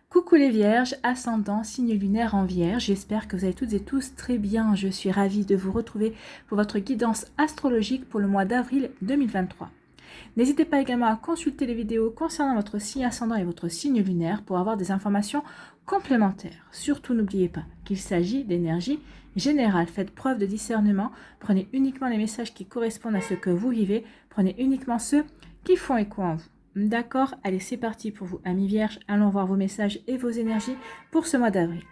Coucou les vierges, ascendant, signe lunaire en vierge, j'espère que vous allez toutes et tous très bien. Je suis ravie de vous retrouver pour votre guidance astrologique pour le mois d'avril 2023. N'hésitez pas également à consulter les vidéos concernant votre signe ascendant et votre signe lunaire pour avoir des informations complémentaires. Surtout n'oubliez pas qu'il s'agit d'énergie générale. Faites preuve de discernement, prenez uniquement les messages qui correspondent à ce que vous vivez, prenez uniquement ceux qui font écho en vous. D'accord, allez c'est parti pour vous amis vierges, allons voir vos messages et vos énergies pour ce mois d'avril.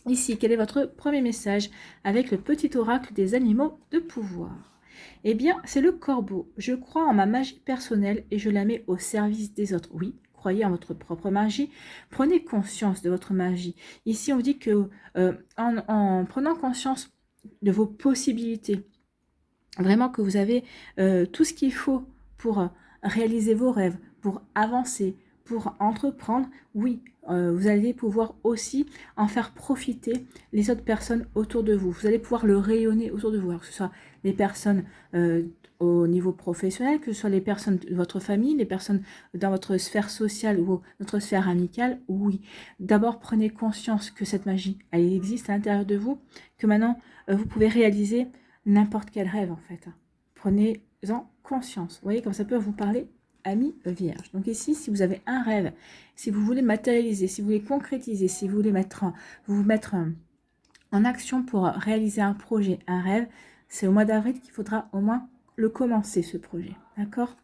Ici, quel est votre premier message avec le petit oracle des animaux de pouvoir? Eh bien, c'est le corbeau. Je crois en ma magie personnelle et je la mets au service des autres. Oui, croyez en votre propre magie. Prenez conscience de votre magie. Ici, on dit que en prenant conscience de vos possibilités, vraiment que vous avez tout ce qu'il faut pour réaliser vos rêves, pour avancer, pour entreprendre, oui, vous allez pouvoir aussi en faire profiter les autres personnes autour de vous. Vous allez pouvoir le rayonner autour de vous, alors que ce soit les personnes au niveau professionnel, que ce soit les personnes de votre famille, les personnes dans votre sphère sociale ou notre sphère amicale, oui. D'abord, prenez conscience que cette magie, elle existe à l'intérieur de vous, que maintenant, vous pouvez réaliser n'importe quel rêve en fait. Prenez-en conscience. Vous voyez comme ça peut vous parler, amis vierges. Donc ici, si vous avez un rêve, si vous voulez matérialiser, si vous voulez concrétiser, si vous voulez vous mettre en action pour réaliser un projet, un rêve, c'est au mois d'avril qu'il faudra au moins le commencer ce projet. D'accord?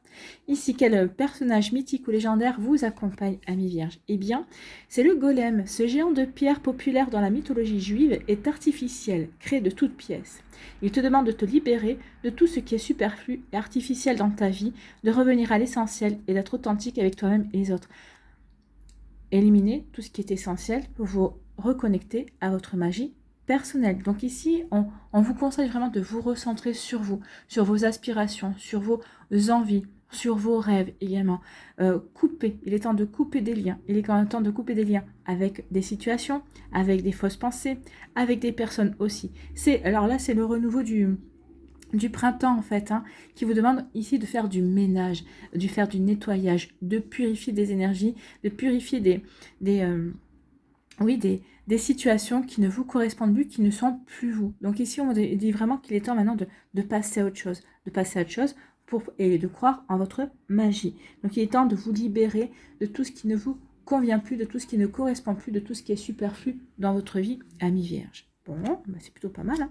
Ici, quel personnage mythique ou légendaire vous accompagne, amis vierges? Eh bien, c'est le golem. Ce géant de pierre populaire dans la mythologie juive est artificiel, créé de toutes pièces. Il te demande de te libérer de tout ce qui est superflu et artificiel dans ta vie, de revenir à l'essentiel et d'être authentique avec toi-même et les autres. Éliminez tout ce qui est essentiel pour vous reconnecter à votre magie personnelle. Donc ici, on vous conseille vraiment de vous recentrer sur vous, sur vos aspirations, sur vos envies, sur vos rêves également. Couper, il est temps de couper des liens. Il est quand même temps de couper des liens avec des situations, avec des fausses pensées, avec des personnes aussi. Alors là, c'est le renouveau du printemps en fait, qui vous demande ici de faire du ménage, de faire du nettoyage, de purifier des énergies, de purifier des situations qui ne vous correspondent plus, qui ne sont plus vous. Donc ici, on dit vraiment qu'il est temps maintenant de passer à autre chose, et de croire en votre magie. Donc il est temps de vous libérer de tout ce qui ne vous convient plus, de tout ce qui ne correspond plus, de tout ce qui est superflu dans votre vie, amis vierge. Bon, c'est plutôt pas mal,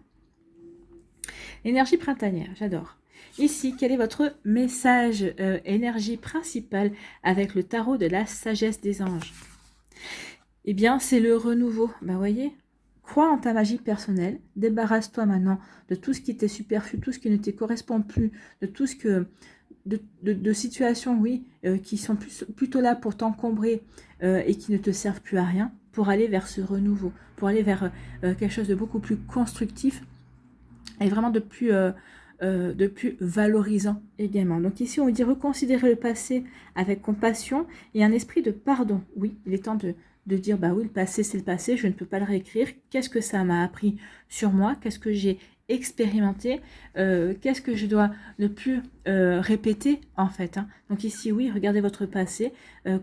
Énergie printanière, j'adore. Ici, quel est votre message énergie principale avec le tarot de la sagesse des anges? Eh bien, c'est le renouveau. Voyez, crois en ta magie personnelle. Débarrasse-toi maintenant de tout ce qui t'est superflu, tout ce qui ne te correspond plus, de tout ce que... de situations, oui, qui sont plutôt là pour t'encombrer et qui ne te servent plus à rien, pour aller vers ce renouveau, pour aller vers quelque chose de beaucoup plus constructif et vraiment de plus valorisant également. Donc ici, on dit reconsidérer le passé avec compassion et un esprit de pardon. Oui, il est temps de dire, oui, le passé, c'est le passé, je ne peux pas le réécrire. Qu'est-ce que ça m'a appris sur moi? Qu'est-ce que j'ai expérimenté? Qu'est-ce que je dois ne plus répéter, en fait, Donc ici, oui, regardez votre passé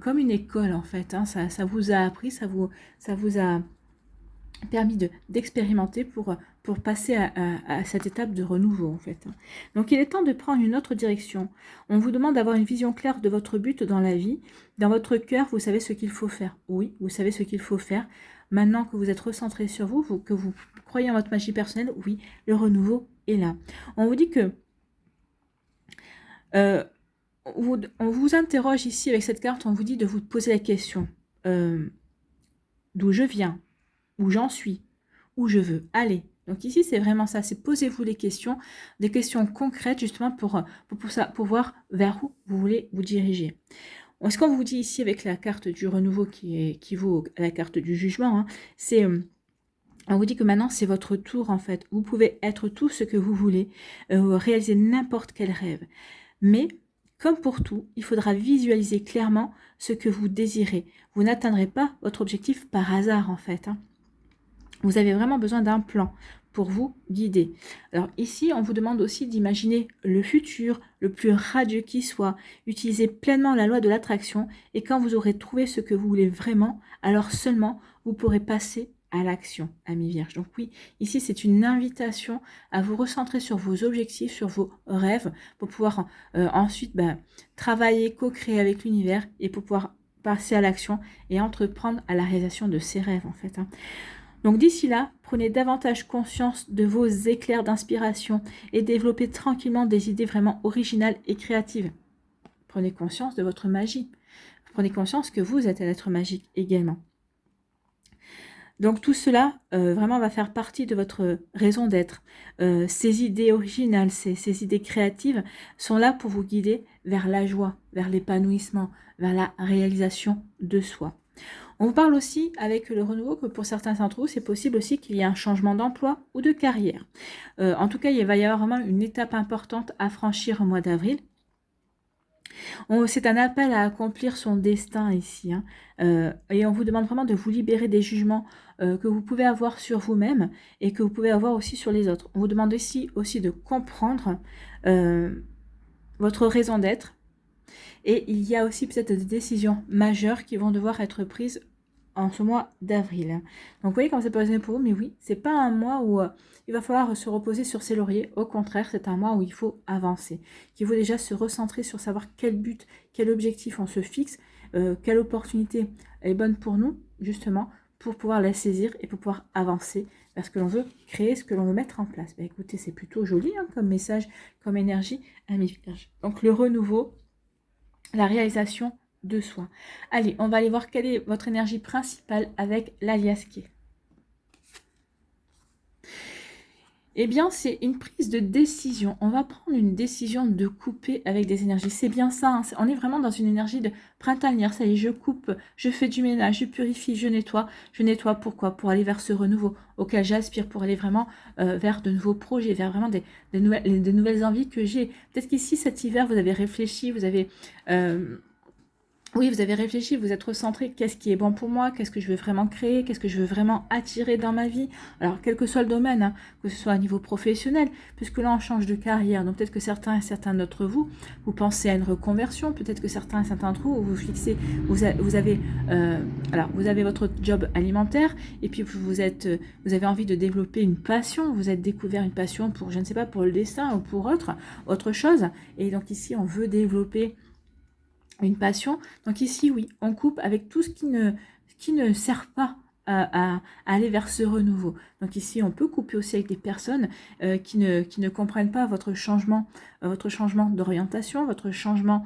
comme une école, en fait. Ça vous a appris, ça vous a permis d'expérimenter pour passer à cette étape de renouveau en fait. Donc il est temps de prendre une autre direction. On vous demande d'avoir une vision claire de votre but dans la vie. Dans votre cœur, vous savez ce qu'il faut faire. Oui, vous savez ce qu'il faut faire. Maintenant que vous êtes recentré sur vous, que vous croyez en votre magie personnelle, oui, le renouveau est là. On vous dit que on vous interroge ici avec cette carte, on vous dit de vous poser la question d'où je viens, où j'en suis, où je veux aller. Donc ici, c'est vraiment ça, c'est posez-vous des questions concrètes justement pour voir vers où vous voulez vous diriger. Ce qu'on vous dit ici avec la carte du renouveau qui vaut la carte du jugement, c'est... on vous dit que maintenant, c'est votre tour en fait. Vous pouvez être tout ce que vous voulez, réaliser n'importe quel rêve. Mais... comme pour tout, il faudra visualiser clairement ce que vous désirez. Vous n'atteindrez pas votre objectif par hasard en fait. Vous avez vraiment besoin d'un plan pour vous guider. Alors ici, on vous demande aussi d'imaginer le futur, le plus radieux qui soit. Utilisez pleinement la loi de l'attraction et quand vous aurez trouvé ce que vous voulez vraiment, alors seulement vous pourrez passer à l'action, amis vierges. Donc oui, ici c'est une invitation à vous recentrer sur vos objectifs, sur vos rêves, pour pouvoir ensuite travailler, co-créer avec l'univers et pour pouvoir passer à l'action et entreprendre à la réalisation de ces rêves en fait. Donc d'ici là, prenez davantage conscience de vos éclairs d'inspiration et développez tranquillement des idées vraiment originales et créatives. Prenez conscience de votre magie. Prenez conscience que vous êtes un être magique également. Donc tout cela vraiment va faire partie de votre raison d'être. Ces idées originales, ces idées créatives sont là pour vous guider vers la joie, vers l'épanouissement, vers la réalisation de soi. On vous parle aussi avec le renouveau que pour certains d'entre vous, c'est possible aussi qu'il y ait un changement d'emploi ou de carrière. En tout cas, il va y avoir vraiment une étape importante à franchir au mois d'avril. C'est un appel à accomplir son destin ici. Et on vous demande vraiment de vous libérer des jugements que vous pouvez avoir sur vous-même et que vous pouvez avoir aussi sur les autres. On vous demande ici aussi de comprendre votre raison d'être. Et il y a aussi peut-être des décisions majeures qui vont devoir être prises en ce mois d'avril. Donc vous voyez comment ça peut résonner pour vous, mais oui, c'est pas un mois où il va falloir se reposer sur ses lauriers. Au contraire, c'est un mois où il faut avancer, qu'il faut déjà se recentrer sur savoir quel but, quel objectif on se fixe, quelle opportunité est bonne pour nous, justement, pour pouvoir la saisir et pour pouvoir avancer vers ce que l'on veut créer, ce que l'on veut mettre en place. Écoutez, c'est plutôt joli comme message, comme énergie, amis vierges. Donc le renouveau, la réalisation de soi. Allez, on va aller voir quelle est votre énergie principale avec l'aliasqué. Eh bien, c'est une prise de décision. On va prendre une décision de couper avec des énergies. C'est bien ça. On est vraiment dans une énergie de printanière. Ça y est, je coupe, je fais du ménage, je purifie, je nettoie. Je nettoie pourquoi? Pour aller vers ce renouveau auquel j'aspire, pour aller vraiment vers de nouveaux projets, vers vraiment des nouvelles envies que j'ai. Peut-être qu'ici, cet hiver, vous avez réfléchi, vous avez... Oui, vous avez réfléchi, vous êtes recentré, qu'est-ce qui est bon pour moi, qu'est-ce que je veux vraiment créer, qu'est-ce que je veux vraiment attirer dans ma vie. Alors, quel que soit le domaine, que ce soit à niveau professionnel, puisque là, on change de carrière. Donc, peut-être que certains d'entre vous, vous pensez à une reconversion, peut-être que certains d'entre vous, vous fixez, vous avez votre job alimentaire, et puis vous avez envie de développer une passion, vous êtes découvert une passion pour, je ne sais pas, pour le dessin ou pour autre chose. Et donc, ici, on veut développer une passion. Donc ici, oui, on coupe avec tout ce qui ne sert pas à aller vers ce renouveau. Donc ici, on peut couper aussi avec des personnes qui ne comprennent pas votre changement d'orientation, votre changement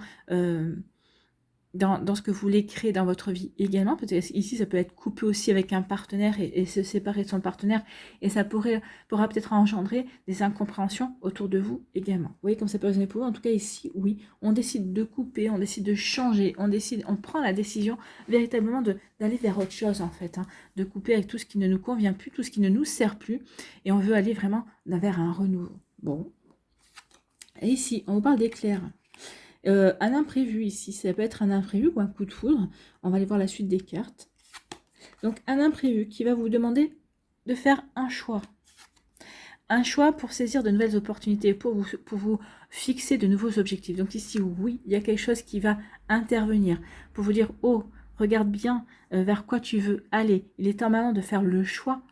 dans ce que vous voulez créer dans votre vie également. Peut-être ici, ça peut être coupé aussi avec un partenaire et se séparer de son partenaire. Et ça pourra peut-être engendrer des incompréhensions autour de vous également. Vous voyez comme ça peut résonner pour vous. En tout cas, ici, oui, on décide de couper, on décide de changer, on prend la décision véritablement d'aller vers autre chose, en fait. De couper avec tout ce qui ne nous convient plus, tout ce qui ne nous sert plus. Et on veut aller vraiment vers un renouveau. Bon. Et ici, on vous parle d'éclair. Un imprévu ici, ça peut être un imprévu ou un coup de foudre. On va aller voir la suite des cartes. Donc un imprévu qui va vous demander de faire un choix. Un choix pour saisir de nouvelles opportunités, pour vous fixer de nouveaux objectifs. Donc ici, oui, il y a quelque chose qui va intervenir pour vous dire, oh, regarde bien vers quoi tu veux aller. Il est temps maintenant de faire le choix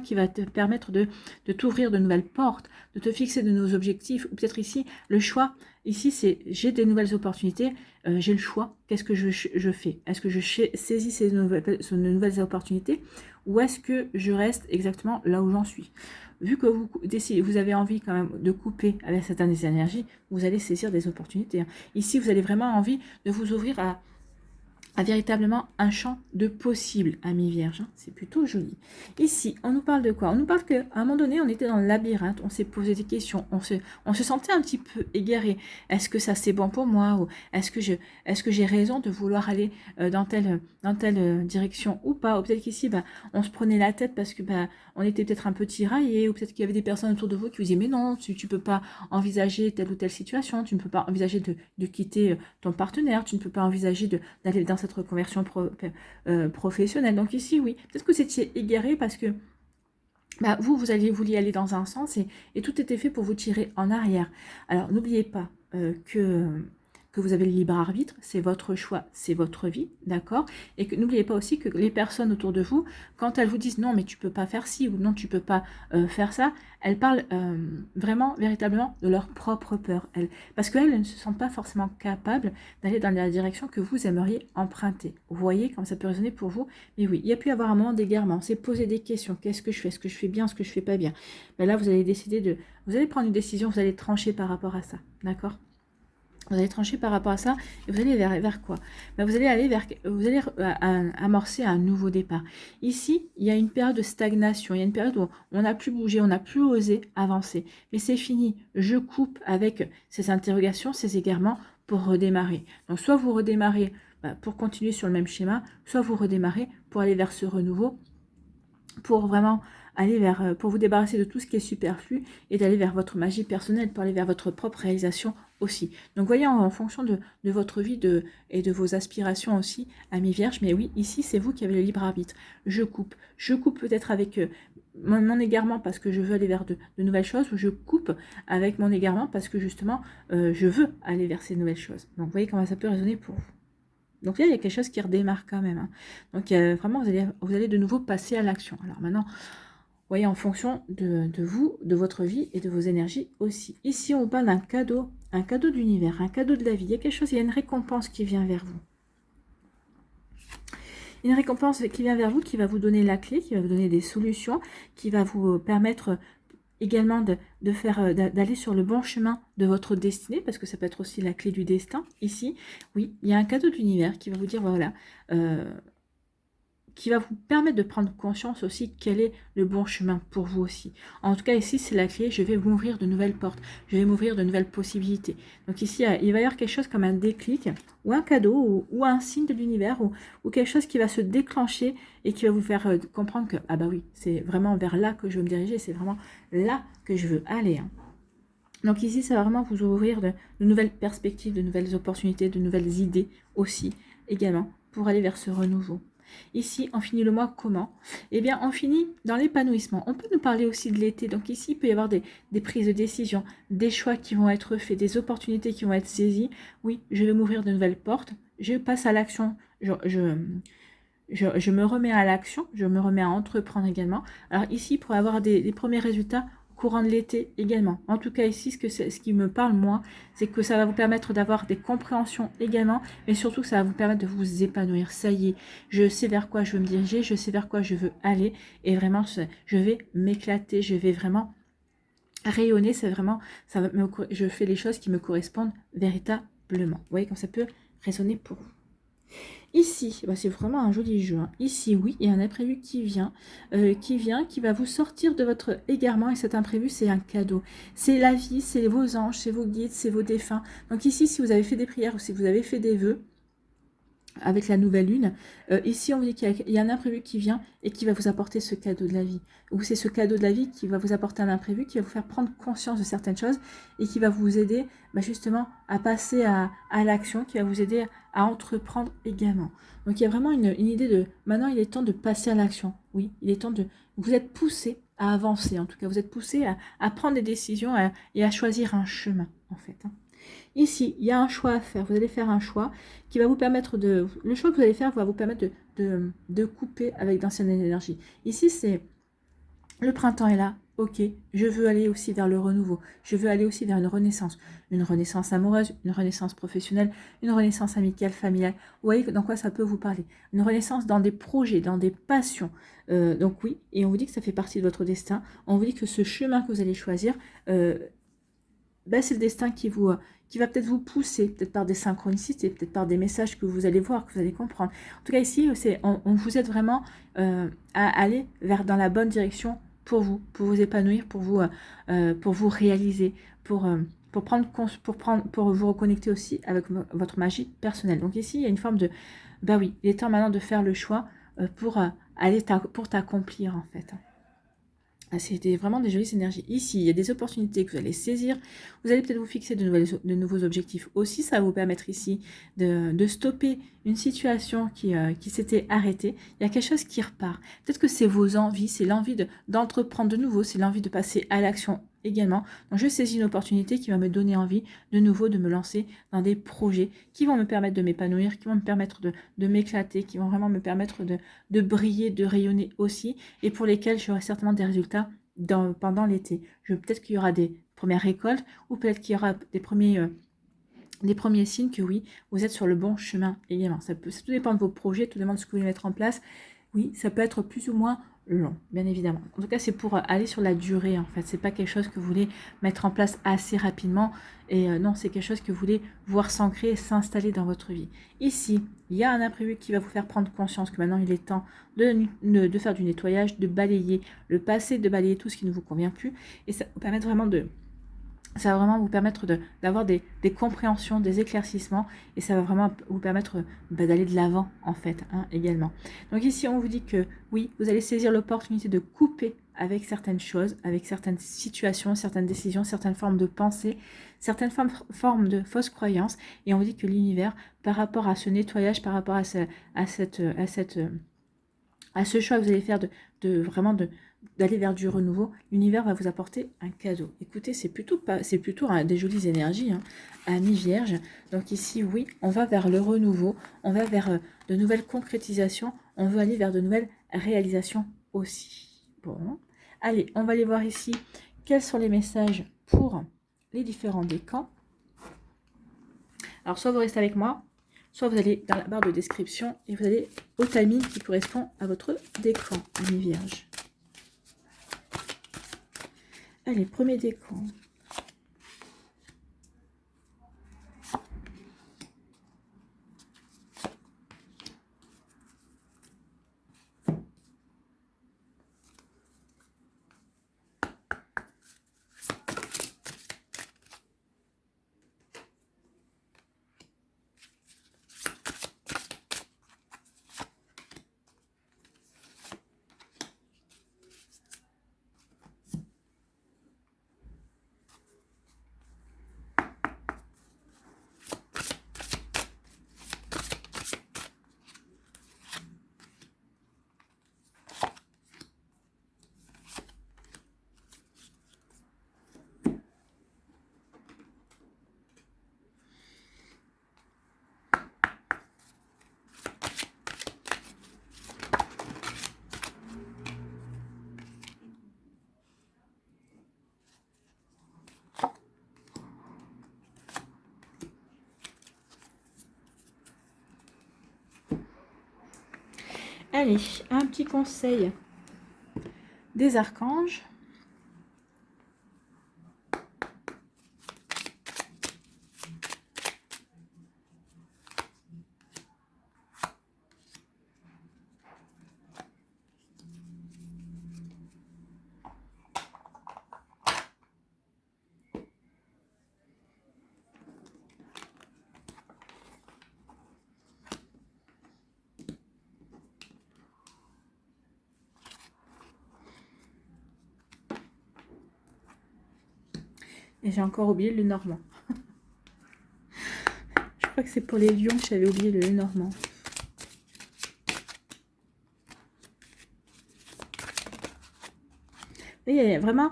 qui va te permettre de t'ouvrir de nouvelles portes, de te fixer de nouveaux objectifs. Ou peut-être ici, le choix, ici, c'est j'ai des nouvelles opportunités, j'ai le choix, qu'est-ce que je fais? Est-ce que je saisis ces nouvelles opportunités ou est-ce que je reste exactement là où j'en suis? Vu que vous avez envie quand même de couper avec certaines énergies, vous allez saisir des opportunités. Ici, vous avez vraiment envie de vous ouvrir à véritablement un champ de possibles, amis vierges. C'est plutôt joli. Ici, on nous parle de quoi? On nous parle qu'à un moment donné, on était dans le labyrinthe, on s'est posé des questions, on se sentait un petit peu égaré. Est-ce que ça c'est bon pour moi? Ou est-ce que j'ai raison de vouloir aller dans telle direction ou pas? Ou peut-être qu'ici, on se prenait la tête parce que on était peut-être un peu tiraillé, ou peut-être qu'il y avait des personnes autour de vous qui vous disaient mais non, tu peux pas envisager telle ou telle situation, tu ne peux pas envisager de quitter ton partenaire, tu ne peux pas envisager d'aller dans cette reconversion professionnelle. Donc ici, oui, peut-être que vous étiez égaré parce que bah, vous allez vouliez aller dans un sens et tout était fait pour vous tirer en arrière. Alors, n'oubliez pas que vous avez le libre arbitre, c'est votre choix, c'est votre vie, d'accord? Et que n'oubliez pas aussi que les personnes autour de vous, quand elles vous disent non, mais tu peux pas faire ci ou non, tu peux pas faire ça, elles parlent vraiment, véritablement de leur propre peur, parce qu'elles ne se sentent pas forcément capables d'aller dans la direction que vous aimeriez emprunter. Vous voyez comment ça peut résonner pour vous? Mais oui, il y a pu y avoir un moment d'égarement, c'est poser des questions. Qu'est-ce que je fais? Est-ce que je fais bien? Est-ce que je fais pas bien? Ben là, vous allez décider vous allez prendre une décision, vous allez trancher par rapport à ça, d'accord? Vous allez trancher par rapport à ça et vous allez vers quoi? Ben vous allez amorcer un nouveau départ. Ici, il y a une période de stagnation, il y a une période où on n'a plus bougé, on n'a plus osé avancer. Mais c'est fini, je coupe avec ces interrogations, ces égarements pour redémarrer. Donc soit vous redémarrez pour continuer sur le même schéma, soit vous redémarrez pour aller vers ce renouveau, pour vraiment aller pour vous débarrasser de tout ce qui est superflu et d'aller vers votre magie personnelle, pour aller vers votre propre réalisation aussi. Donc voyez en fonction de votre vie et de vos aspirations aussi, amis vierges, mais oui, ici c'est vous qui avez le libre arbitre. Je coupe peut-être avec mon égarement parce que je veux aller vers de nouvelles choses, ou je coupe avec mon égarement parce que justement je veux aller vers ces nouvelles choses. Donc voyez comment ça peut résonner pour vous. Donc là, il y a quelque chose qui redémarre quand même. Hein. Donc vraiment, vous allez de nouveau passer à l'action. Alors maintenant, vous voyez, en fonction de vous, de votre vie et de vos énergies aussi. Ici, on parle d'un cadeau d'univers, un cadeau de la vie. Il y a quelque chose, il y a une récompense qui vient vers vous. Une récompense qui vient vers vous, qui va vous donner la clé, qui va vous donner des solutions, qui va vous permettre également d'aller sur le bon chemin de votre destinée, parce que ça peut être aussi la clé du destin. Ici, oui, il y a un cadeau de l'univers qui va vous dire, voilà, qui va vous permettre de prendre conscience aussi quel est le bon chemin pour vous aussi. En tout cas, ici, c'est la clé, je vais m'ouvrir de nouvelles portes, je vais m'ouvrir de nouvelles possibilités. Donc ici, il va y avoir quelque chose comme un déclic, ou un cadeau, ou un signe de l'univers, ou quelque chose qui va se déclencher et qui va vous faire comprendre que, ah bah oui, c'est vraiment vers là que je veux me diriger, c'est vraiment là que je veux aller. Hein. Donc ici, ça va vraiment vous ouvrir de nouvelles perspectives, de nouvelles opportunités, de nouvelles idées aussi, également, pour aller vers ce renouveau. Ici, on finit le mois comment? Eh bien, on finit dans l'épanouissement. On peut nous parler aussi de l'été. Donc ici, il peut y avoir des prises de décision, des choix qui vont être faits, des opportunités qui vont être saisies. Oui, je vais m'ouvrir de nouvelles portes. Je passe à l'action. Je me remets à l'action. Je me remets à entreprendre également. Alors ici, pour avoir des premiers résultats, courant de l'été également. En tout cas ici, ce qui me parle moi, c'est que ça va vous permettre d'avoir des compréhensions également, mais surtout ça va vous permettre de vous épanouir. Ça y est, je sais vers quoi je veux me diriger, je sais vers quoi je veux aller, et vraiment je vais m'éclater, je vais vraiment rayonner. C'est vraiment, je fais les choses qui me correspondent véritablement. Vous voyez comme ça peut résonner pour vous. Ici, bah c'est vraiment un joli jeu. Hein. Ici, oui, il y a un imprévu qui va vous sortir de votre égarement. Et cet imprévu, c'est un cadeau. C'est la vie, c'est vos anges, c'est vos guides, c'est vos défunts. Donc ici, si vous avez fait des prières ou si vous avez fait des vœux, avec la nouvelle lune, ici on vous dit qu'il y a un imprévu qui vient et qui va vous apporter ce cadeau de la vie. Ou c'est ce cadeau de la vie qui va vous apporter un imprévu, qui va vous faire prendre conscience de certaines choses et qui va vous aider justement à passer à l'action, qui va vous aider à entreprendre également. Donc il y a vraiment une idée de, maintenant il est temps de passer à l'action. Oui, il est temps vous êtes poussé à avancer, en tout cas vous êtes poussé à prendre des décisions et à choisir un chemin en fait. Hein. Ici, il y a un choix à faire. Vous allez faire un choix qui va vous permettre le choix que vous allez faire va vous permettre de couper avec d'anciennes énergies. Ici, c'est le printemps est là. Ok, je veux aller aussi vers le renouveau. Je veux aller aussi vers une renaissance. Une renaissance amoureuse, une renaissance professionnelle, une renaissance amicale, familiale. Vous voyez dans quoi ça peut vous parler. Une renaissance dans des projets, dans des passions. Donc oui, et on vous dit que ça fait partie de votre destin. On vous dit que ce chemin que vous allez choisir, c'est le destin qui va peut-être vous pousser, peut-être par des synchronicités, peut-être par des messages que vous allez voir, que vous allez comprendre. En tout cas, ici, on vous aide vraiment à aller dans la bonne direction pour vous épanouir, pour vous réaliser, pour vous reconnecter aussi avec votre magie personnelle. Donc ici, il y a une forme de, oui, il est temps maintenant de faire le choix pour t'accomplir en fait. C'était vraiment des jolies énergies. Ici, il y a des opportunités que vous allez saisir. Vous allez peut-être vous fixer de nouveaux objectifs aussi. Ça va vous permettre ici de stopper une situation qui s'était arrêtée. Il y a quelque chose qui repart. Peut-être que c'est vos envies, c'est l'envie d'entreprendre de nouveau, c'est l'envie de passer à l'action également. Donc je saisis une opportunité qui va me donner envie de nouveau de me lancer dans des projets qui vont me permettre de m'épanouir, qui vont me permettre de m'éclater, qui vont vraiment me permettre de briller, de rayonner aussi, et pour lesquels j'aurai certainement des résultats pendant l'été. Peut-être qu'il y aura des premières récoltes, ou peut-être qu'il y aura des premiers signes que oui, vous êtes sur le bon chemin également. Ça tout dépend de vos projets, tout dépend de ce que vous voulez mettre en place. Oui, ça peut être plus ou moins long, bien évidemment. En tout cas, c'est pour aller sur la durée, en fait. C'est pas quelque chose que vous voulez mettre en place assez rapidement. Et non, c'est quelque chose que vous voulez voir s'ancrer et s'installer dans votre vie. Ici, il y a un imprévu qui va vous faire prendre conscience que maintenant, il est temps de faire du nettoyage, de balayer le passé, de balayer tout ce qui ne vous convient plus. Et ça vous permet vraiment ça va vraiment vous permettre d'avoir des compréhensions, des éclaircissements, et ça va vraiment vous permettre d'aller de l'avant, en fait, également. Donc ici, on vous dit que oui, vous allez saisir l'opportunité de couper avec certaines choses, avec certaines situations, certaines décisions, certaines formes de pensée, certaines formes de fausses croyances, et on vous dit que l'univers, par rapport à ce nettoyage, par rapport à ce choix que vous allez faire d'aller vers du renouveau, l'univers va vous apporter un cadeau. Écoutez, c'est plutôt des jolies énergies, amis vierges. Donc ici, oui, on va vers le renouveau, on va vers de nouvelles concrétisations, on veut aller vers de nouvelles réalisations aussi. Bon, allez, on va aller voir ici quels sont les messages pour les différents décans. Alors, soit vous restez avec moi, soit vous allez dans la barre de description et vous allez au timing qui correspond à votre décan, amis vierges. Allez, premier décan. Allez, un petit conseil des archanges. Et j'ai encore oublié le Normand. Je crois que c'est pour les lions que j'avais oublié le Normand. Et il y a vraiment,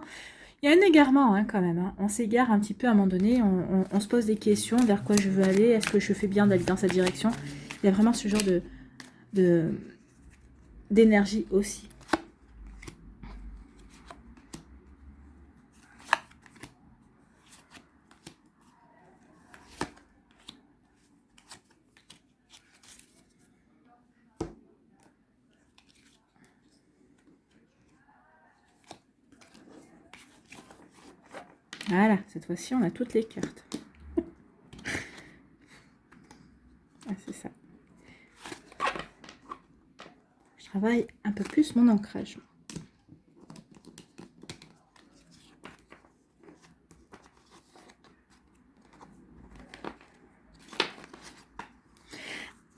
il y a un égarement quand même. On s'égare un petit peu à un moment donné. On se pose des questions vers quoi je veux aller. Est-ce que je fais bien d'aller dans cette direction? Il y a vraiment ce genre d'énergie aussi. Voilà, cette fois-ci, on a toutes les cartes. Ah, c'est ça. Je travaille un peu plus mon ancrage.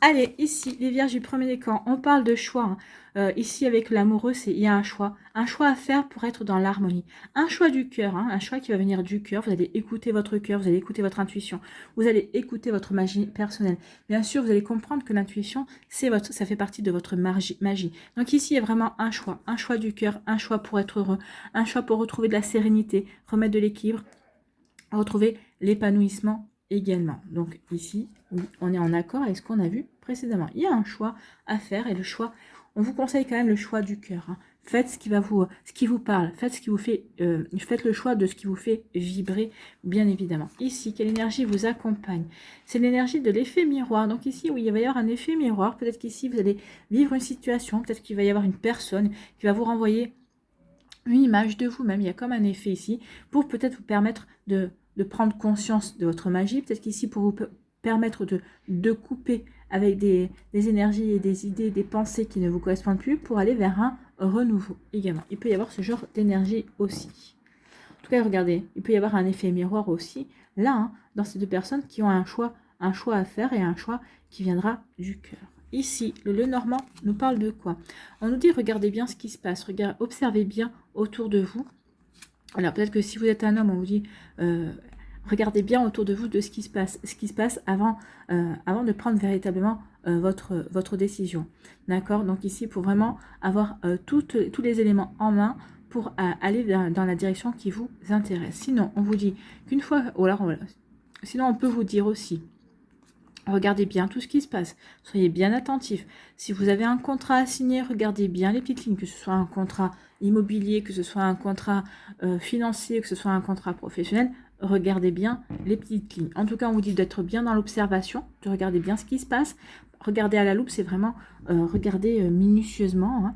Allez, ici, les vierges du premier décan, on parle de choix. Hein. Ici, avec l'amoureux, il y a un choix à faire pour être dans l'harmonie. Un choix du cœur, hein, un choix qui va venir du cœur. Vous allez écouter votre cœur, vous allez écouter votre intuition, vous allez écouter votre magie personnelle. Bien sûr, vous allez comprendre que l'intuition, ça fait partie de votre magie. Donc ici, il y a vraiment un choix du cœur, un choix pour être heureux, un choix pour retrouver de la sérénité, remettre de l'équilibre, retrouver l'épanouissement également. Donc ici, oui, on est en accord avec ce qu'on a vu précédemment. Il y a un choix à faire et le choix, on vous conseille quand même le choix du cœur. Hein. Faites ce qui vous parle, faites ce qui vous fait, faites le choix de ce qui vous fait vibrer, bien évidemment. Ici, quelle énergie vous accompagne? C'est l'énergie de l'effet miroir. Donc ici, oui, il va y avoir un effet miroir. Peut-être qu'ici, vous allez vivre une situation, peut-être qu'il va y avoir une personne qui va vous renvoyer une image de vous-même. Il y a comme un effet ici pour peut-être vous permettre de prendre conscience de votre magie, peut-être qu'ici pour vous permettre de couper avec des énergies et des idées, des pensées qui ne vous correspondent plus pour aller vers un renouveau également. Il peut y avoir ce genre d'énergie aussi. En tout cas, regardez, il peut y avoir un effet miroir aussi, là, hein, dans ces deux personnes qui ont un choix à faire et un choix qui viendra du cœur. Ici, le Normand nous parle de quoi? On nous dit, regardez bien ce qui se passe, observez bien autour de vous. Alors peut-être que si vous êtes un homme, on vous dit regardez bien autour de vous de ce qui se passe avant de prendre véritablement votre décision. D'accord? Donc ici, il faut vraiment avoir tous les éléments en main pour aller dans la direction qui vous intéresse. Sinon, on vous dit qu'une fois, sinon on peut vous dire aussi, regardez bien tout ce qui se passe. Soyez bien attentifs. Si vous avez un contrat à signer, regardez bien les petites lignes, que ce soit un contrat immobilier, que ce soit un contrat financier, que ce soit un contrat professionnel. Regardez bien les petites lignes. En tout cas, on vous dit d'être bien dans l'observation, de regarder bien ce qui se passe. Regarder à la loupe, c'est vraiment regarder minutieusement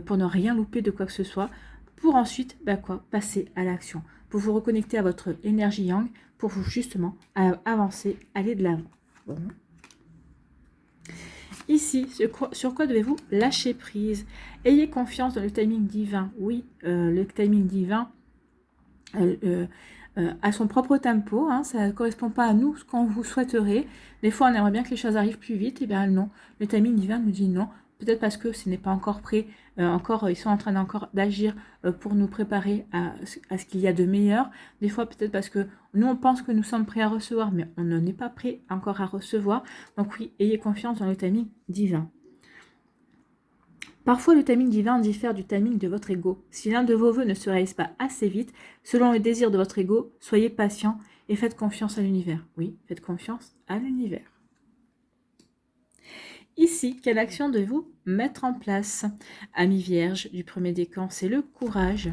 pour ne rien louper de quoi que ce soit. Pour ensuite, passer à l'action. Pour vous reconnecter à votre énergie yang, pour vous justement avancer, aller de l'avant. Bon. Ici, sur quoi devez-vous lâcher prise? Ayez confiance dans le timing divin. Oui, le timing divin a son propre tempo. Hein, ça ne correspond pas à nous, ce qu'on vous souhaiterait. Des fois, on aimerait bien que les choses arrivent plus vite. Et bien non, le timing divin nous dit non. Peut-être parce que ce n'est pas encore prêt. Ils sont en train d'agir pour nous préparer à ce qu'il y a de meilleur. Des fois, peut-être parce que nous, on pense que nous sommes prêts à recevoir, mais on n'en est pas prêt encore à recevoir. Donc oui, ayez confiance dans le timing divin. Parfois, le timing divin diffère du timing de votre ego. Si l'un de vos vœux ne se réalise pas assez vite, selon le désir de votre ego, soyez patient et faites confiance à l'univers. Oui, faites confiance à l'univers. Ici, quelle action devez-vous mettre en place? Amis vierges du premier décan, c'est le courage.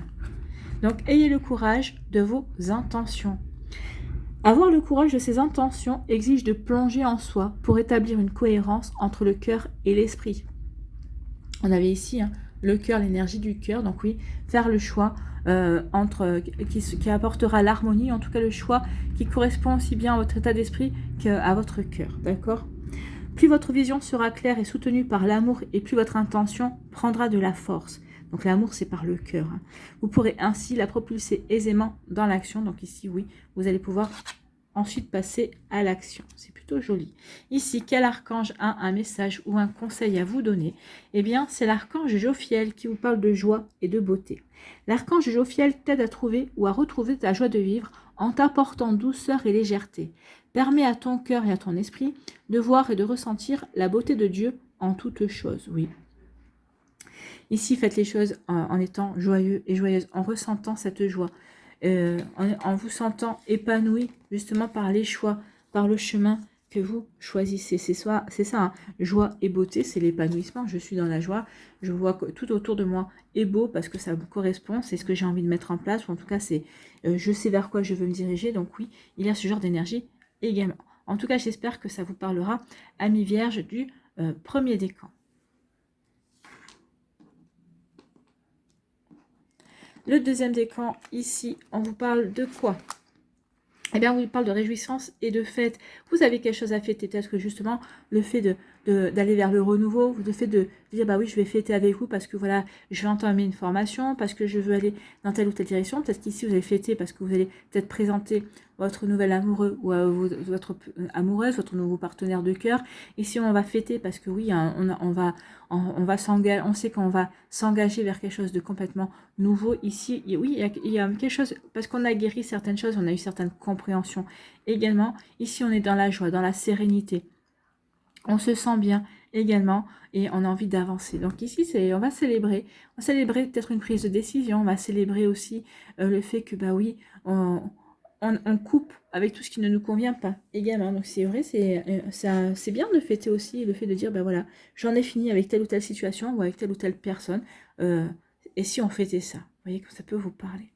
Donc, ayez le courage de vos intentions. Avoir le courage de ses intentions exige de plonger en soi pour établir une cohérence entre le cœur et l'esprit. On avait ici le cœur, l'énergie du cœur. Donc oui, faire le choix qui apportera l'harmonie, en tout cas le choix qui correspond aussi bien à votre état d'esprit qu'à votre cœur. D'accord? Plus votre vision sera claire et soutenue par l'amour et plus votre intention prendra de la force. Donc l'amour, c'est par le cœur. Hein. Vous pourrez ainsi la propulser aisément dans l'action. Donc ici, oui, vous allez pouvoir ensuite passer à l'action. C'est plutôt joli. Ici, quel archange a un message ou un conseil à vous donner? Eh bien, c'est l'archange Jophiel qui vous parle de joie et de beauté. L'archange Jophiel t'aide à trouver ou à retrouver ta joie de vivre en t'apportant douceur et légèreté. Permet à ton cœur et à ton esprit de voir et de ressentir la beauté de Dieu en toutes choses. Oui. Ici, faites les choses en étant joyeux et joyeuse, en ressentant cette joie, en vous sentant épanoui justement par les choix, par le chemin que vous choisissez. C'est ça, hein. Joie et beauté, c'est l'épanouissement. Je suis dans la joie, je vois que tout autour de moi est beau parce que ça me correspond, c'est ce que j'ai envie de mettre en place, ou en tout cas, c'est je sais vers quoi je veux me diriger. Donc oui, il y a ce genre d'énergie également. En tout cas, j'espère que ça vous parlera, amis vierges du premier décan. Le deuxième décan, ici, on vous parle de quoi? Eh bien, on vous parle de réjouissance et de fête. Vous avez quelque chose à fêter, peut-être que justement, le fait d'aller vers le renouveau, le fait de dire bah oui, je vais fêter avec vous parce que voilà, je vais entamer une formation, parce que je veux aller dans telle ou telle direction. Peut-être qu'ici vous allez fêter parce que vous allez peut-être présenter votre nouvel amoureux ou votre amoureuse, votre nouveau partenaire de cœur. Ici on va fêter parce que oui, hein, on va s'engager, on sait qu'on va s'engager vers quelque chose de complètement nouveau. Ici, oui, il y a quelque chose, parce qu'on a guéri certaines choses, on a eu certaines compréhensions également. Ici on est dans la joie, dans la sérénité. On se sent bien également et on a envie d'avancer. Donc ici, on va célébrer peut-être une prise de décision, on va célébrer aussi le fait que, bah oui, on coupe avec tout ce qui ne nous convient pas également. Donc c'est vrai, c'est bien de fêter aussi le fait de dire, bah voilà, j'en ai fini avec telle ou telle situation ou avec telle ou telle personne. Et si on fêtait ça, vous voyez que ça peut vous parler.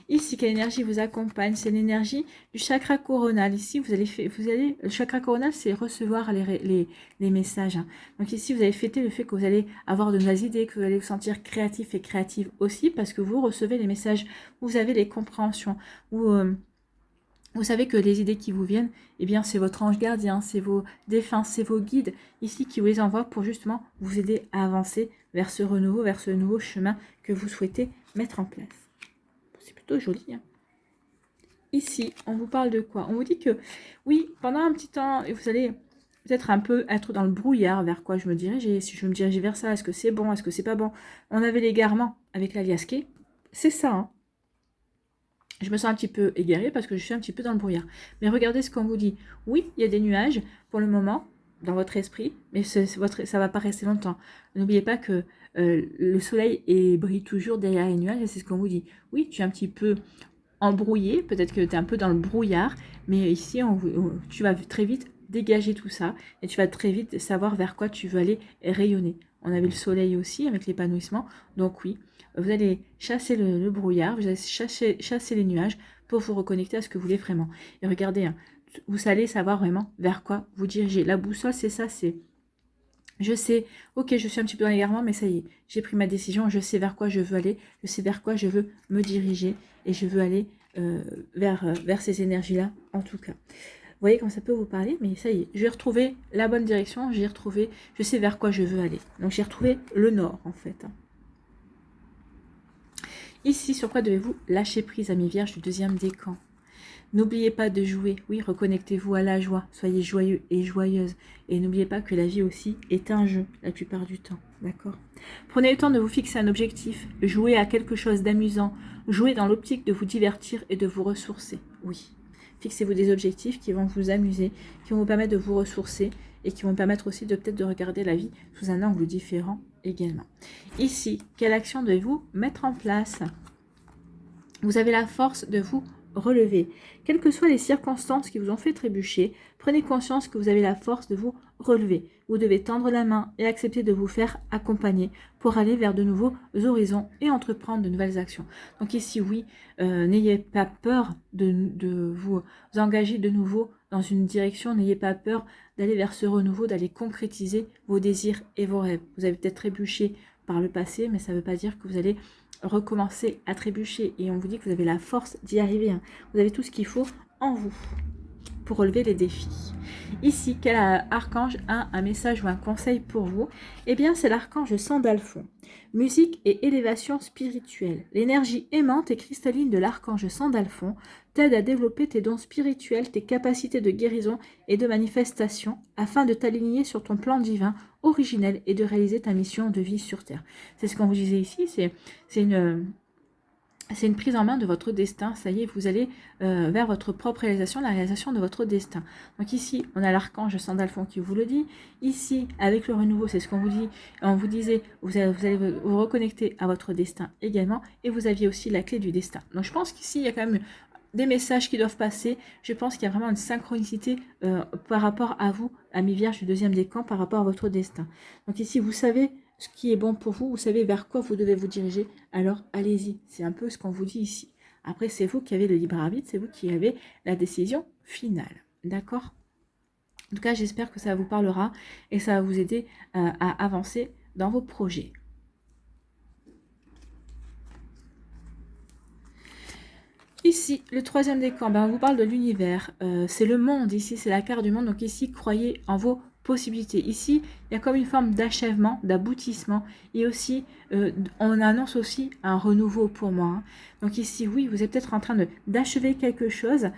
Ici, quelle énergie vous accompagne? C'est l'énergie du chakra coronal. Ici, le chakra coronal, c'est recevoir les messages. Hein. Donc ici, vous allez fêter le fait que vous allez avoir de nouvelles idées, que vous allez vous sentir créatif et créative aussi, parce que vous recevez les messages, vous avez les compréhensions, vous savez que les idées qui vous viennent, eh bien, c'est votre ange gardien, c'est vos défunts, c'est vos guides ici qui vous les envoient pour justement vous aider à avancer vers ce renouveau, vers ce nouveau chemin que vous souhaitez mettre en place. C'est plutôt joli. Hein. Ici, on vous parle de quoi? On vous dit que, oui, pendant un petit temps, vous allez peut-être un peu être dans le brouillard vers quoi je me dirigeais. Si je me dirigeais vers ça, est-ce que c'est bon? Est-ce que c'est pas bon? On avait l'égarement avec la liasquée. C'est ça, hein. Je me sens un petit peu égarée parce que je suis un petit peu dans le brouillard. Mais regardez ce qu'on vous dit. Oui, il y a des nuages pour le moment dans votre esprit, mais ça ne va pas rester longtemps. N'oubliez pas que le soleil brille toujours derrière les nuages et c'est ce qu'on vous dit. Oui, tu es un petit peu embrouillé, peut-être que tu es un peu dans le brouillard, mais ici, tu vas très vite dégager tout ça et tu vas très vite savoir vers quoi tu veux aller rayonner. On avait le soleil aussi avec l'épanouissement, donc oui, vous allez chasser le brouillard, vous allez chasser les nuages pour vous reconnecter à ce que vous voulez vraiment. Et regardez, hein, vous allez savoir vraiment vers quoi vous dirigez. La boussole, c'est ça, c'est... Je sais, ok, je suis un petit peu dans l'égarement, mais ça y est, j'ai pris ma décision, je sais vers quoi je veux aller, je sais vers quoi je veux me diriger, et je veux aller vers ces énergies-là, en tout cas. Vous voyez comment ça peut vous parler, mais ça y est, j'ai retrouvé la bonne direction, je sais vers quoi je veux aller. Donc j'ai retrouvé le nord, en fait. Ici, sur quoi devez-vous lâcher prise, amis vierges du deuxième décan? N'oubliez pas de jouer, oui, reconnectez-vous à la joie, soyez joyeux et joyeuses. Et n'oubliez pas que la vie aussi est un jeu, la plupart du temps, d'accord? Prenez le temps de vous fixer un objectif, jouez à quelque chose d'amusant, jouez dans l'optique de vous divertir et de vous ressourcer, oui. Fixez-vous des objectifs qui vont vous amuser, qui vont vous permettre de vous ressourcer et qui vont vous permettre aussi de peut-être de regarder la vie sous un angle différent également. Ici, quelle action devez-vous mettre en place? Vous avez la force de vous relever. Quelles que soient les circonstances qui vous ont fait trébucher, prenez conscience que vous avez la force de vous relever. Vous devez tendre la main et accepter de vous faire accompagner pour aller vers de nouveaux horizons et entreprendre de nouvelles actions. Donc ici, oui, n'ayez pas peur de vous engager de nouveau dans une direction, n'ayez pas peur d'aller vers ce renouveau, d'aller concrétiser vos désirs et vos rêves. Vous avez peut-être trébuché par le passé, mais ça ne veut pas dire que vous allez recommencer à trébucher et on vous dit que vous avez la force d'y arriver. Hein. Vous avez tout ce qu'il faut en vous pour relever les défis. Ici, quel archange a un message ou un conseil pour vous? Eh bien, c'est l'archange Sandalphon. Musique et élévation spirituelle. L'énergie aimante et cristalline de l'archange Sandalphon t'aide à développer tes dons spirituels, tes capacités de guérison et de manifestation afin de t'aligner sur ton plan divin originel et de réaliser ta mission de vie sur Terre. C'est ce qu'on vous disait ici, c'est une prise en main de votre destin. Ça y est, vous allez vers votre propre réalisation, la réalisation de votre destin. Donc ici, on a l'archange Sandalphon qui vous le dit. Ici, avec le renouveau, c'est ce qu'on vous dit. On vous disait, vous allez vous reconnecter à votre destin également. Et vous aviez aussi la clé du destin. Donc je pense qu'ici, il y a quand même des messages qui doivent passer. Je pense qu'il y a vraiment une synchronicité par rapport à vous, amis vierges du deuxième décan, par rapport à votre destin. Donc ici, vous savez ce qui est bon pour vous, vous savez vers quoi vous devez vous diriger, alors allez-y. C'est un peu ce qu'on vous dit ici. Après, c'est vous qui avez le libre arbitre, c'est vous qui avez la décision finale. D'accord? En tout cas, j'espère que ça vous parlera et ça va vous aider à avancer dans vos projets. Ici, le troisième décan, on vous parle de l'univers. C'est le monde, ici, c'est la carte du monde. Donc ici, croyez en vos possibilités. Ici, il y a comme une forme d'achèvement, d'aboutissement, et aussi, on annonce aussi un renouveau pour moi. Hein. Donc ici, oui, vous êtes peut-être en train d'achever quelque chose.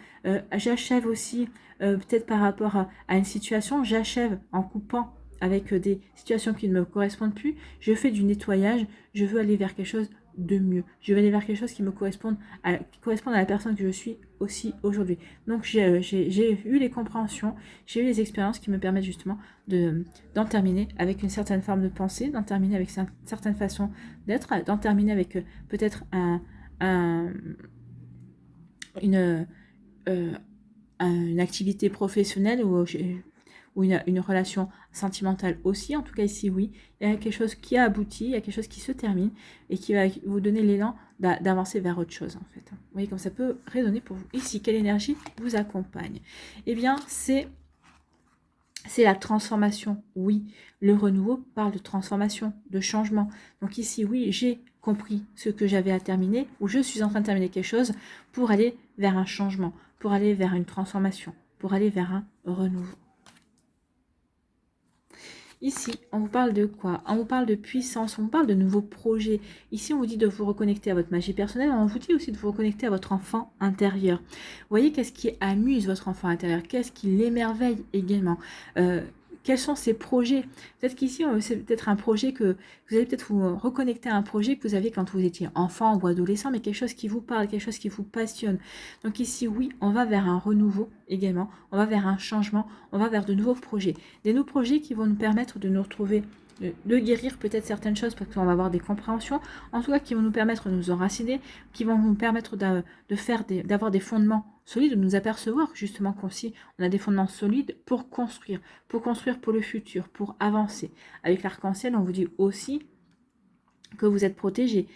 J'achève aussi, peut-être par rapport à une situation, j'achève en coupant avec des situations qui ne me correspondent plus. Je fais du nettoyage, je veux aller vers quelque chose de mieux. Je vais aller vers quelque chose qui me corresponde qui corresponde à la personne que je suis aussi aujourd'hui. Donc j'ai eu les compréhensions, j'ai eu les expériences qui me permettent justement d'en terminer avec une certaine forme de pensée, d'en terminer avec une certaine façon d'être, d'en terminer avec peut-être une, euh, une activité professionnelle ou une relation sentimentale aussi. En tout cas ici, oui, il y a quelque chose qui a abouti, il y a quelque chose qui se termine et qui va vous donner l'élan d'avancer vers autre chose en fait. Vous voyez comme ça peut résonner pour vous. Ici, quelle énergie vous accompagne? Eh bien, c'est la transformation, oui. Le renouveau parle de transformation, de changement. Donc ici, oui, j'ai compris ce que j'avais à terminer, ou je suis en train de terminer quelque chose pour aller vers un changement, pour aller vers une transformation, pour aller vers un renouveau. Ici, on vous parle de quoi? On vous parle de puissance, on vous parle de nouveaux projets. Ici, on vous dit de vous reconnecter à votre magie personnelle, on vous dit aussi de vous reconnecter à votre enfant intérieur. Vous voyez, qu'est-ce qui amuse votre enfant intérieur? Qu'est-ce qui l'émerveille également? Quels sont ces projets? Peut-être qu'ici, c'est peut-être un projet que vous allez peut-être vous reconnecter à un projet que vous aviez quand vous étiez enfant ou adolescent, mais quelque chose qui vous parle, quelque chose qui vous passionne. Donc ici, oui, on va vers un renouveau également, on va vers un changement, on va vers de nouveaux projets. Des nouveaux projets qui vont nous permettre de nous retrouver, de guérir peut-être certaines choses parce qu'on va avoir des compréhensions, en tout cas qui vont nous permettre de nous enraciner, qui vont nous permettre d'avoir des fondements solides, de nous apercevoir justement qu'aussi on a des fondements solides pour construire pour le futur, pour avancer. Avec l'arc-en-ciel, on vous dit aussi que vous êtes protégé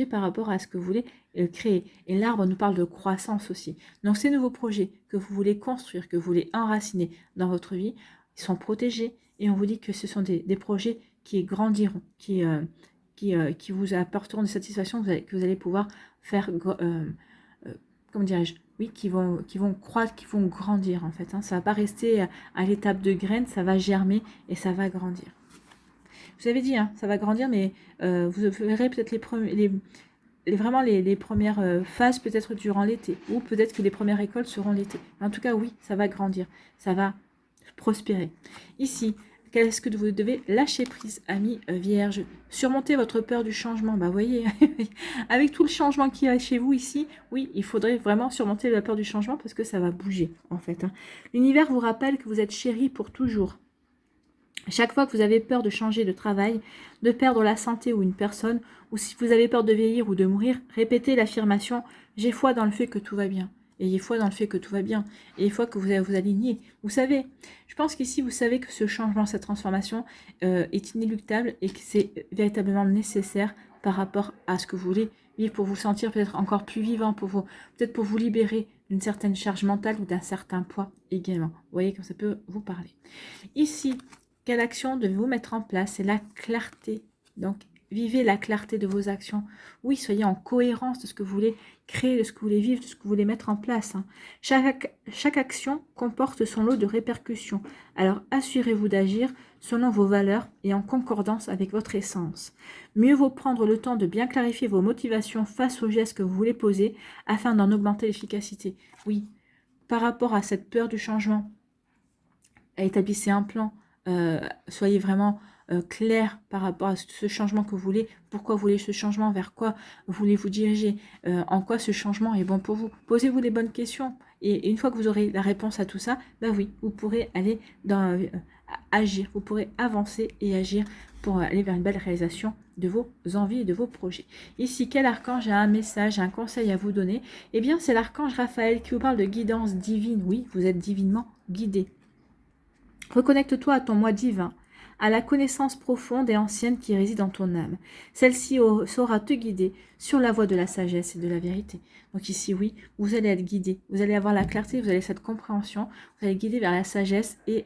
par rapport à ce que vous voulez créer. Et l'arbre nous parle de croissance aussi. Donc ces nouveaux projets que vous voulez construire, que vous voulez enraciner dans votre vie, ils sont protégés et on vous dit que ce sont des projets qui grandiront, qui vous apporteront des satisfactions que vous allez pouvoir faire, comment dirais-je, oui, qui vont croître, qui vont grandir en fait. Hein. Ça ne va pas rester à l'étape de graines, ça va germer et ça va grandir. Je vous avais dit, hein, ça va grandir, mais vous verrez peut-être vraiment les premières phases peut-être durant l'été, ou peut-être que les premières récoltes seront l'été. En tout cas, oui, ça va grandir, ça va prospérer. Ici, qu'est-ce que vous devez lâcher prise, amis vierges? Surmonter votre peur du changement. Bah, voyez, avec tout le changement qu'il y a chez vous ici, oui, il faudrait vraiment surmonter la peur du changement parce que ça va bouger, en fait. Hein. L'univers vous rappelle que vous êtes chéri pour toujours. Chaque fois que vous avez peur de changer de travail, de perdre la santé ou une personne, ou si vous avez peur de vieillir ou de mourir, répétez l'affirmation « J'ai foi dans le fait que tout va bien ». Ayez foi dans le fait que tout va bien. Ayez foi que vous allez vous aligner. Vous savez, je pense qu'ici, vous savez que ce changement, cette transformation est inéluctable et que c'est véritablement nécessaire par rapport à ce que vous voulez vivre pour vous sentir peut-être encore plus vivant, peut-être pour vous libérer d'une certaine charge mentale ou d'un certain poids également. Vous voyez comme ça peut vous parler. Ici, quelle action devez-vous mettre en place? C'est la clarté. Donc, vivez la clarté de vos actions. Oui, soyez en cohérence de ce que vous voulez créer, de ce que vous voulez vivre, de ce que vous voulez mettre en place. Hein. Chaque action comporte son lot de répercussions. Alors, assurez-vous d'agir selon vos valeurs et en concordance avec votre essence. Mieux vaut prendre le temps de bien clarifier vos motivations face aux gestes que vous voulez poser afin d'en augmenter l'efficacité. Oui, par rapport à cette peur du changement, établissez un plan. Soyez vraiment clair par rapport à ce changement que vous voulez, pourquoi vous voulez ce changement, vers quoi voulez-vous diriger, en quoi ce changement est bon pour vous. Posez-vous les bonnes questions et une fois que vous aurez la réponse à tout ça, bah oui, vous pourrez aller agir, vous pourrez avancer et agir pour aller vers une belle réalisation de vos envies et de vos projets. Ici, quel archange a un message, un conseil à vous donner? Eh bien, c'est l'archange Raphaël qui vous parle de guidance divine. Oui, vous êtes divinement guidé. Reconnecte-toi à ton moi divin, à la connaissance profonde et ancienne qui réside en ton âme. Celle-ci saura te guider sur la voie de la sagesse et de la vérité. Donc ici, oui, vous allez être guidé, vous allez avoir la clarté, vous allez cette compréhension, vous allez guider vers la sagesse et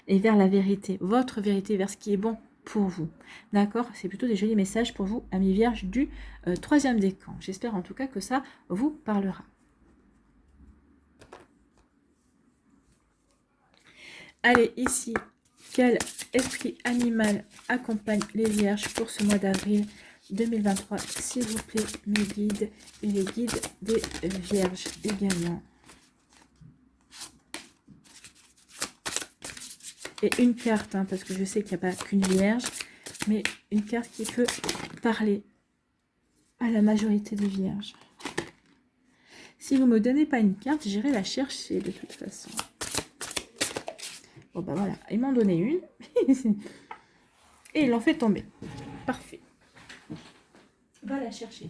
vers la vérité, votre vérité, vers ce qui est bon pour vous. D'accord? C'est plutôt des jolis messages pour vous, amis vierges du 3e décan. J'espère en tout cas que ça vous parlera. Allez, ici, quel esprit animal accompagne les vierges pour ce mois d'avril 2023, s'il vous plaît, mes guides et les guides des vierges également. Et une carte, hein, parce que je sais qu'il n'y a pas qu'une vierge, mais une carte qui peut parler à la majorité des vierges. Si vous ne me donnez pas une carte, j'irai la chercher de toute façon. Bon, ben voilà, ils m'ont donné une. Et ils l'ont fait tomber. Parfait. Va la chercher.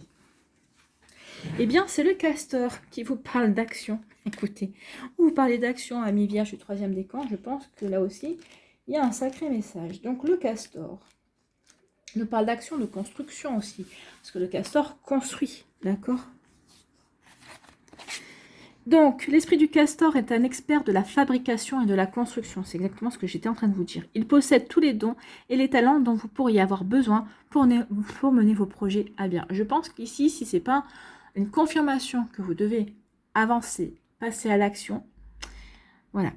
Eh bien, c'est le castor qui vous parle d'action. Écoutez, vous parlez d'action, amis vierges du 3e décan. Je pense que là aussi, il y a un sacré message. Donc, le castor nous parle d'action, de construction aussi. Parce que le castor construit, d'accord ? Donc, l'esprit du castor est un expert de la fabrication et de la construction. C'est exactement ce que j'étais en train de vous dire. Il possède tous les dons et les talents dont vous pourriez avoir besoin pour mener vos projets à bien. Je pense qu'ici, si ce n'est pas une confirmation que vous devez avancer, passer à l'action, voilà.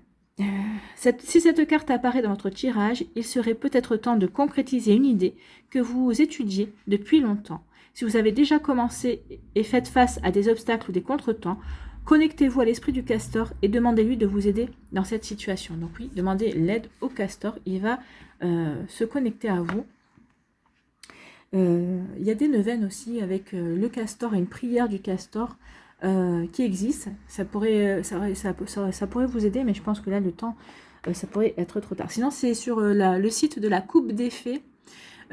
Si cette carte apparaît dans votre tirage, il serait peut-être temps de concrétiser une idée que vous étudiez depuis longtemps. Si vous avez déjà commencé et fait face à des obstacles ou des contretemps, connectez-vous à l'esprit du castor et demandez-lui de vous aider dans cette situation. Donc oui, demandez l'aide au castor, il va se connecter à vous. Il y a des neuvaines aussi avec le castor et une prière du castor qui existe. Ça pourrait vous aider, mais je pense que là, le temps, ça pourrait être trop tard. Sinon, c'est sur le site de la Coupe des Fées.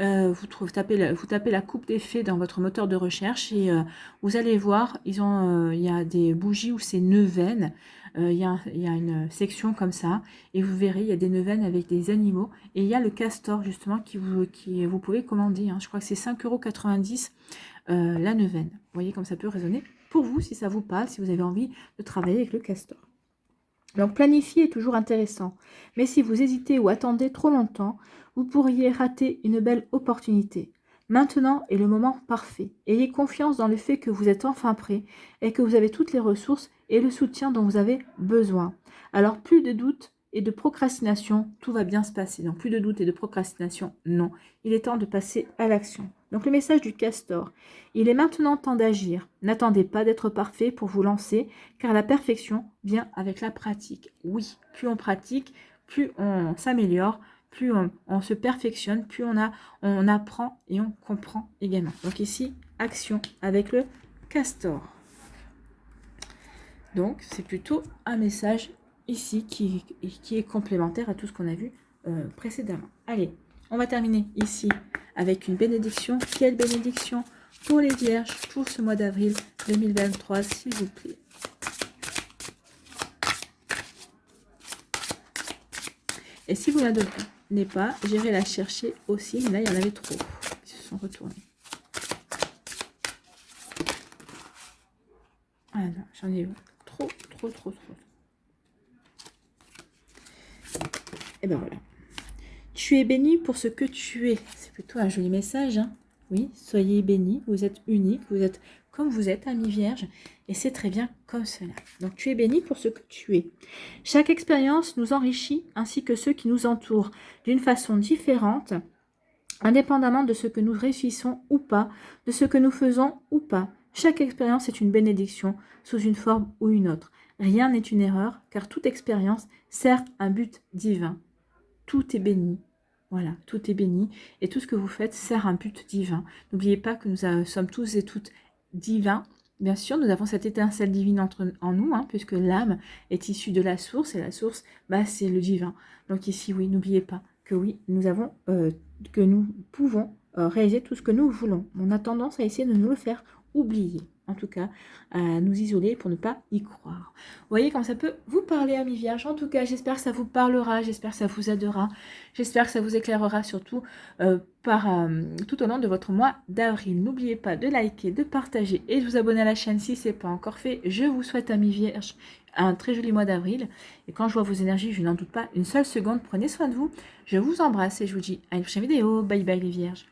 Vous tapez la coupe des fées dans votre moteur de recherche et vous allez voir, il y a des bougies où c'est neuvaines, il y a une section comme ça et vous verrez, il y a des neuvaines avec des animaux et il y a le castor justement qui vous pouvez commander, hein. Je crois que c'est 5,90 € la neuvaine. Vous voyez comme ça peut résonner pour vous si ça vous parle, si vous avez envie de travailler avec le castor. Donc planifier est toujours intéressant, mais si vous hésitez ou attendez trop longtemps, vous pourriez rater une belle opportunité. Maintenant est le moment parfait. Ayez confiance dans le fait que vous êtes enfin prêt et que vous avez toutes les ressources et le soutien dont vous avez besoin. Alors plus de doutes et de procrastination, tout va bien se passer. Donc plus de doutes et de procrastination, non. Il est temps de passer à l'action. Donc le message du castor, il est maintenant temps d'agir. N'attendez pas d'être parfait pour vous lancer, car la perfection vient avec la pratique. Oui, plus on pratique, plus on s'améliore, plus on se perfectionne, plus on apprend et on comprend également. Donc ici, action avec le castor. Donc c'est plutôt un message ici qui est complémentaire à tout ce qu'on a vu précédemment. Allez, on va terminer ici avec une bénédiction. Quelle bénédiction pour les vierges pour ce mois d'avril 2023, s'il vous plaît. Et si vous ne la donnez pas, j'irai la chercher aussi. Mais là, il y en avait trop. Ils se sont retournés. Ah non, j'en ai eu trop. Et ben voilà. Tu es béni pour ce que tu es. C'est plutôt un joli message, hein. Oui, soyez bénis. Vous êtes unique. Vous êtes comme vous êtes, amis vierges. Et c'est très bien comme cela. Donc, tu es béni pour ce que tu es. Chaque expérience nous enrichit, ainsi que ceux qui nous entourent, d'une façon différente, indépendamment de ce que nous réussissons ou pas, de ce que nous faisons ou pas. Chaque expérience est une bénédiction, sous une forme ou une autre. Rien n'est une erreur, car toute expérience sert un but divin. Tout est béni. Voilà, tout est béni. Et tout ce que vous faites sert un but divin. N'oubliez pas que nous sommes tous et toutes divins. Bien sûr, nous avons cette étincelle divine en nous, hein, puisque l'âme est issue de la source, et la source, c'est le divin. Donc ici, oui, n'oubliez pas que oui, que nous pouvons réaliser tout ce que nous voulons. On a tendance à essayer de nous le faire oublier, en tout cas, à nous isoler pour ne pas y croire. Vous voyez comme ça peut vous parler, amis vierges. En tout cas, j'espère que ça vous parlera, j'espère que ça vous aidera, j'espère que ça vous éclairera surtout tout au long de votre mois d'avril. N'oubliez pas de liker, de partager et de vous abonner à la chaîne si ce n'est pas encore fait. Je vous souhaite, amis vierges, un très joli mois d'avril. Et quand je vois vos énergies, je n'en doute pas une seule seconde. Prenez soin de vous. Je vous embrasse et je vous dis à une prochaine vidéo. Bye bye les vierges.